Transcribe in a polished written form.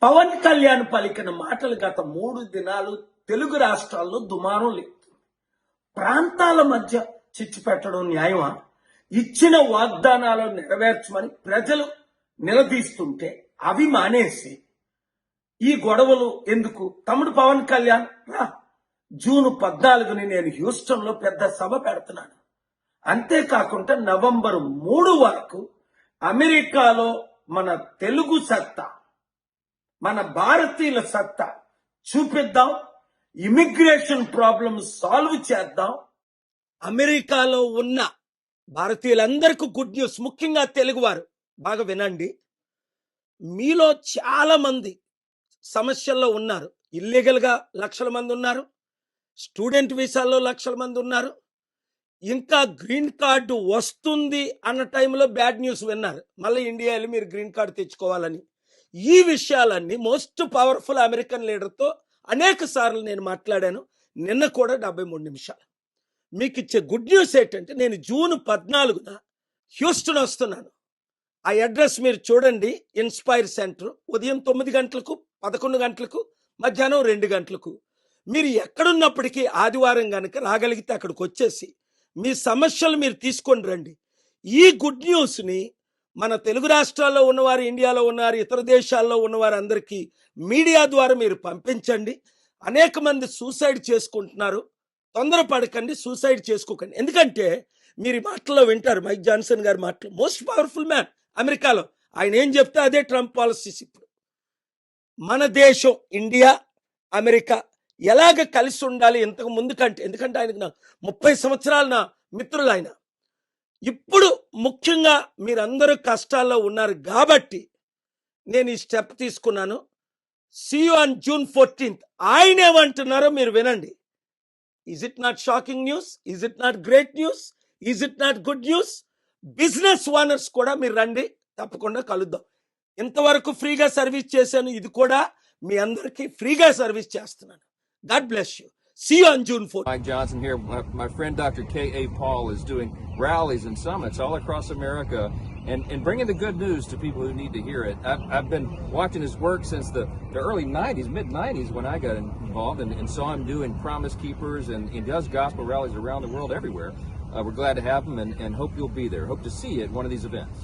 పవన్ కళ్యాణ్ పలికిన మాటలు గత 3 దినాలు తెలుగు రాష్ట్రాల్లో దుమారం లేదు. ప్రాంతాల మధ్య చిచ్చు పెట్టడం న్యాయమా? ఇచ్చిన వాగ్దానాలను నెరవేర్చమని ప్రజలు నిలదీస్తుంటే అవి మానేసి ఈ గొడవలు ఎందుకు? తమ్ముడు పవన్ కళ్యాణ్ రా, జూన్ 14ని నేను హ్యూస్టన్లో పెద్ద సభ పెడుతున్నాను. అంతేకాకుండా నవంబర్ 3 వరకు అమెరికాలో మన తెలుగు సత్తా, మన భారతీయుల సత్తా చూపిద్దాం. ఇమిగ్రేషన్ ప్రాబ్లమ్ సాల్వ్ చేద్దాం. అమెరికాలో ఉన్న భారతీయులందరికీ గుడ్ న్యూస్, ముఖ్యంగా తెలుగువారు బాగా వినండి. మీలో చాలా మంది సమస్యల్లో ఉన్నారు. ఇల్లీగల్గా లక్షల మంది ఉన్నారు, స్టూడెంట్ వీసాల్లో లక్షల మంది ఉన్నారు, ఇంకా గ్రీన్ కార్డు వస్తుంది అన్న టైంలో బ్యాడ్ న్యూస్ విన్నారు. మళ్ళీ ఇండియా వెళ్ళి మీరు గ్రీన్ కార్డు తెచ్చుకోవాలని. ఈ విషయాలన్నీ మోస్ట్ పవర్ఫుల్ అమెరికన్ లీడర్తో అనేక సార్లు నేను మాట్లాడాను. నిన్న కూడా 73 నిమిషాలు. మీకు ఇచ్చే గుడ్ న్యూస్ ఏంటంటే, నేను జూన్ 14న హ్యూస్టన్ వస్తున్నాను. ఆ అడ్రస్ మీరు చూడండి. ఇన్స్పైర్ సెంటర్, ఉదయం 9 గంటలకు, 11 గంటలకు, మధ్యాహ్నం 2 గంటలకు. మీరు ఎక్కడున్నప్పటికీ ఆదివారం కనుక రాగలిగితే అక్కడికి వచ్చేసి మీ సమస్యలు మీరు తీసుకొని రండి. ఈ గుడ్ న్యూస్ని మన తెలుగు రాష్ట్రాల్లో ఉన్నవారు, ఇండియాలో ఉన్నవారు, ఇతర దేశాల్లో ఉన్నవారు అందరికీ మీడియా ద్వారా మీరు పంపించండి. అనేక మంది సూసైడ్ చేసుకుంటున్నారు. తొందరపడకండి, సూసైడ్ చేసుకోకండి. ఎందుకంటే మీరు ఈ మాటల్లో వింటారు, మైక్ జాన్సన్ గారి మాటలు. మోస్ట్ పవర్ఫుల్ మ్యాన్ అమెరికాలో. ఆయన ఏం చెప్తే అదే ట్రంప్ పాలసీస్. ఇప్పుడు మన దేశం ఇండియా, అమెరికా ఎలాగ కలిసి ఉండాలి ఇంతకు ముందు కంటే, ఎందుకంటే ఆయనకు నా 30 సంవత్సరాలు నా మిత్రులు ఆయన. ఇప్పుడు ముఖ్యంగా మీరందరూ కష్టాల్లో ఉన్నారు కాబట్టి నేను ఈ స్టెప్ తీసుకున్నాను. See you on June 14th. ఆయన ఏమంటున్నారో మీరు వినండి. Is it not shocking news? Is it not great news? Is it not good news? Business owners కూడా మీరు రండి, తప్పకుండా కలుద్దాం. ఇంతవరకు ఫ్రీగా సర్వీస్ చేశాను, ఇది కూడా మీ అందరికీ ఫ్రీగా సర్వీస్ చేస్తున్నాను. God bless you. See you on June 4th. Mike Johnson here. My friend Dr. K.A. Paul is doing rallies and summits all across America and bringing the good news to people who need to hear it. I've been watching his work since the early 90s, mid-90s when I got involved and saw him doing Promise Keepers, and he does gospel rallies around the world everywhere. We're glad to have him and hope you'll be there. Hope to see you at one of these events.